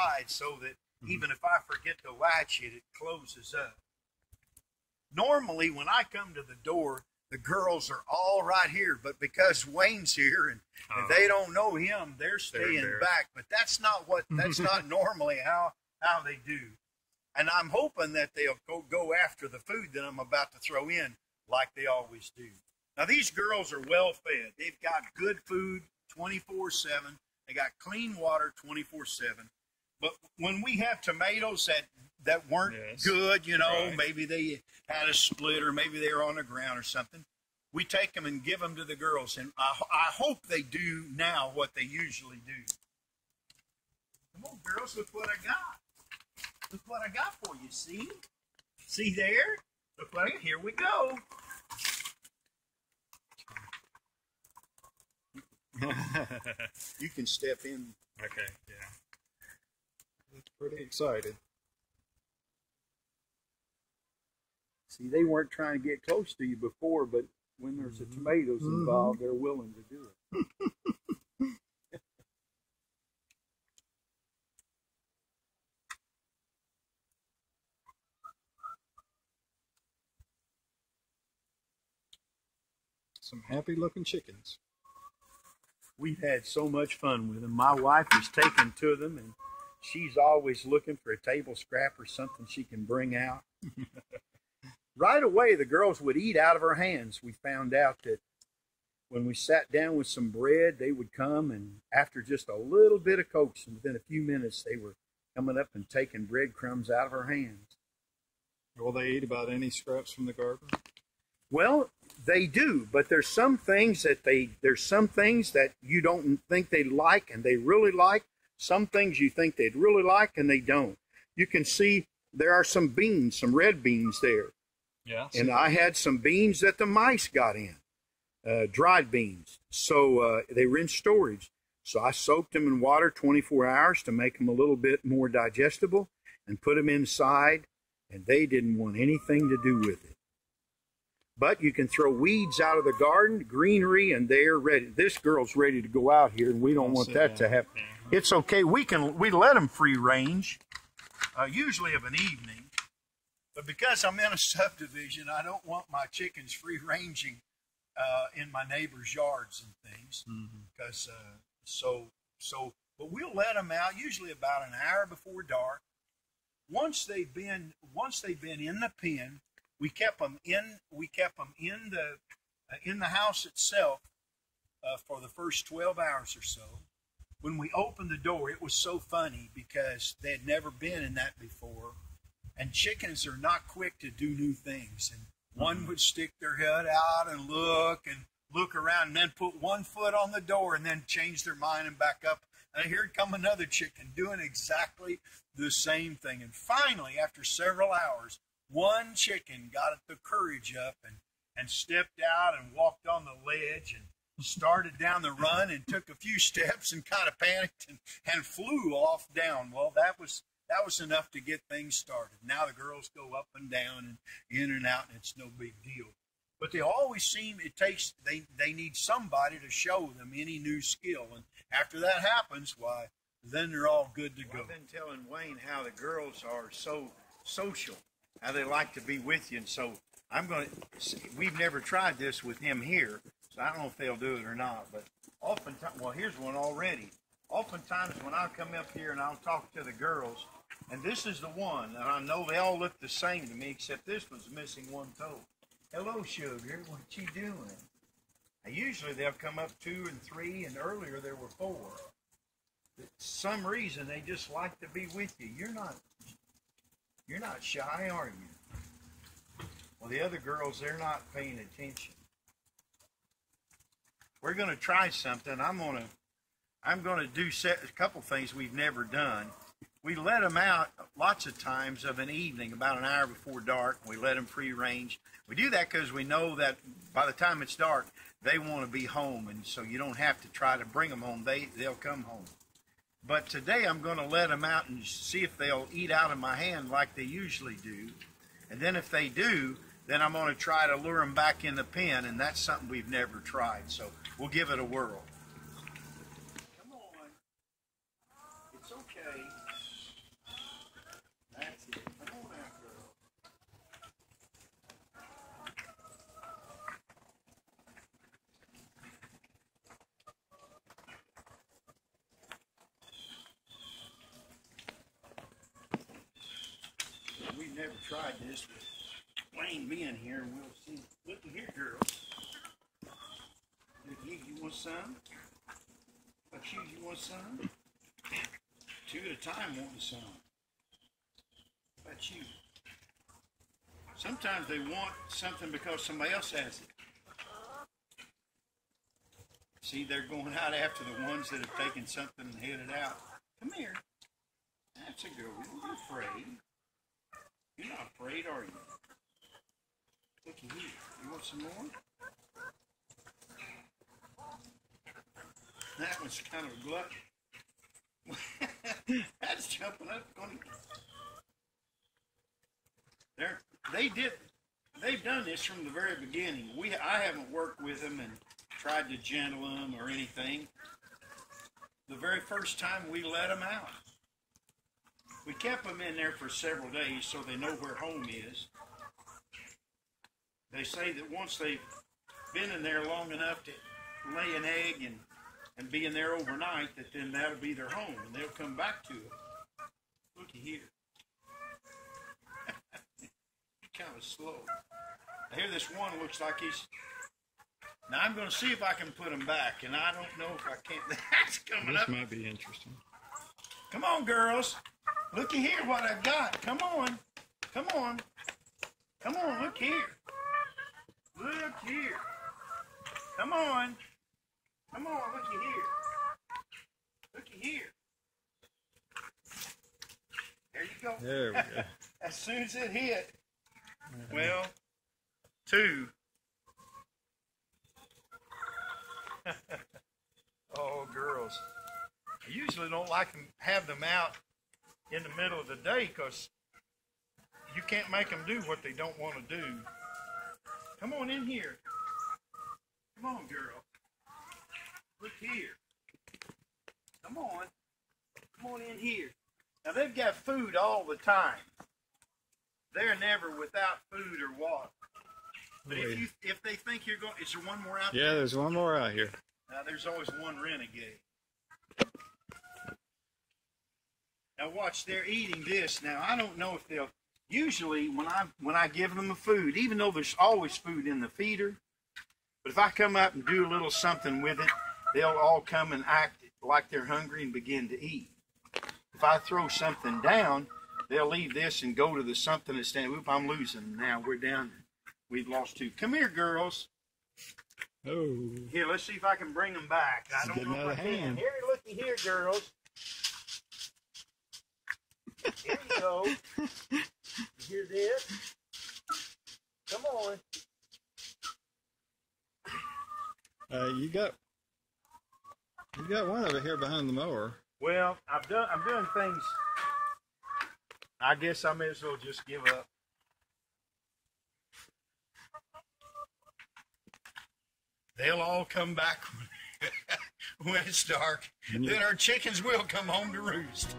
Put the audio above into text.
side so that even if I forget to latch it, it closes up. Normally, when I come to the door, the girls are all right here, but because Wayne's here and they don't know him, they're staying back. But that's not normally how they do. And I'm hoping that they'll go after the food that I'm about to throw in like they always do. Now, these girls are well fed. They've got good food 24/7. They got clean water 24/7. But when we have tomatoes that weren't good, you know, maybe they had a split or maybe they were on the ground or something, we take them and give them to the girls. And I hope they do now what they usually do. Come on, girls, look what I got. Look what I got for you, see? See there? Look what here we go. You can step in. Okay, yeah. That's pretty excited. See, they weren't trying to get close to you before, but when there's the tomatoes involved, they're willing to do it. Some happy-looking chickens. We've had so much fun with them. My wife is taken to them, and she's always looking for a table scrap or something she can bring out. Right away, the girls would eat out of her hands. We found out that when we sat down with some bread, they would come, and after just a little bit of coaxing, within a few minutes, they were coming up and taking breadcrumbs out of her hands. Will they eat about any scraps from the garden? Well, they do, but there's some things that you don't think they like and they really like. Some things you think they'd really like and they don't. You can see there are some beans, some red beans there. Yeah. And I had some beans that the mice got in, dried beans. So they were in storage. So I soaked them in water 24 hours to make them a little bit more digestible and put them inside, and they didn't want anything to do with it. But you can throw weeds out of the garden, greenery, and they're ready. This girl's ready to go out here, and we don't want that to happen. It's okay. We let them free range, usually of an evening. But because I'm in a subdivision, I don't want my chickens free ranging in my neighbors' yards and things. Because but we'll let them out usually about an hour before dark. Once they've been in the pen, we kept them in the house itself for the first 12 hours or so. When we opened the door, it was so funny because they had never been in that before. And chickens are not quick to do new things. And one would stick their head out and look around and then put one foot on the door and then change their mind and back up. And here'd come another chicken doing exactly the same thing. And finally, after several hours, one chicken got the courage up and stepped out and walked on the ledge and started down the run and took a few steps and kind of panicked and flew off down. Well, that was enough to get things started. Now the girls go up and down and in and out, and it's no big deal. But they always seem they need somebody to show them any new skill. And after that happens, why, then they're all good to go. I've been telling Wayne how the girls are so social, how they like to be with you. And so we've never tried this with him here, so I don't know if they'll do it or not. But oftentimes, well, here's one already. Oftentimes when I come up here and I'll talk to the girls, and this is the one, and I know they all look the same to me, except this one's missing one toe. Hello, sugar, what you doing? Now, usually they'll come up 2 and 3, and earlier there were 4. For some reason, they just like to be with you. You're not shy, are you? Well, the other girls, they're not paying attention. We're going to try something. I'm going to do a couple things we've never done. We let them out lots of times of an evening, about an hour before dark. We let them free range. We do that because we know that by the time it's dark, they want to be home, and so you don't have to try to bring them home. They'll come home. But today I'm going to let them out and see if they'll eat out of my hand like they usually do. And then if they do, then I'm going to try to lure them back in the pen, and that's something we've never tried. So we'll give it a whirl. Come on. It's okay. you never tried this, but Wayne being here, we'll see. Looky here, girls. You want some? What you want some? Two at a time want some. What about you? Sometimes they want something because somebody else has it. See, they're going out after the ones that have taken something and headed out. Come here. That's a girl. Don't be afraid. You're not afraid, are you? Looky here. You want some more? That one's kind of a glutton. That's jumping up. They've done this from the very beginning. I haven't worked with them and tried to gentle them or anything. The very first time we let them out, we kept them in there for several days so they know where home is. They say that once they've been in there long enough to lay an egg and be in there overnight, that then that'll be their home and they'll come back to it. Looky here. Kind of slow. I hear this one looks like he's. Now I'm going to see if I can put him back, and I don't know if I can. That's coming up. This might be interesting. Come on, girls. Looky here what I've got. Come on. Come on. Come on, look here. Look here. Come on. Come on, looky here. Looky here. There you go. There we go. As soon as it hit, well, two. Oh, girls. I usually don't like to have them out in the middle of the day because you can't make them do what they don't want to do. Come on in here. Come on, girl. Look here. Come on. Come on in here. Now, they've got food all the time. They're never without food or water. But if they think you're going, is there one more out there? Yeah, there's one more out here. Now, there's always one renegade. Now, watch, they're eating this. Now, I don't know if they'll, usually when I give them the food, even though there's always food in the feeder, but if I come up and do a little something with it, they'll all come and act like they're hungry and begin to eat. If I throw something down, they'll leave this and go to the something that's standing. Oop, I'm losing them now. We're down. We've lost two. Come here, girls. Oh. Here, let's see if I can bring them back. I don't know if I can. Here, looky here, girls. Here you go. You hear this? Come on. You got one over here behind the mower. Well, I'm doing things. I guess I may as well just give up. They'll all come back when it's dark. Then our chickens will come home to roost.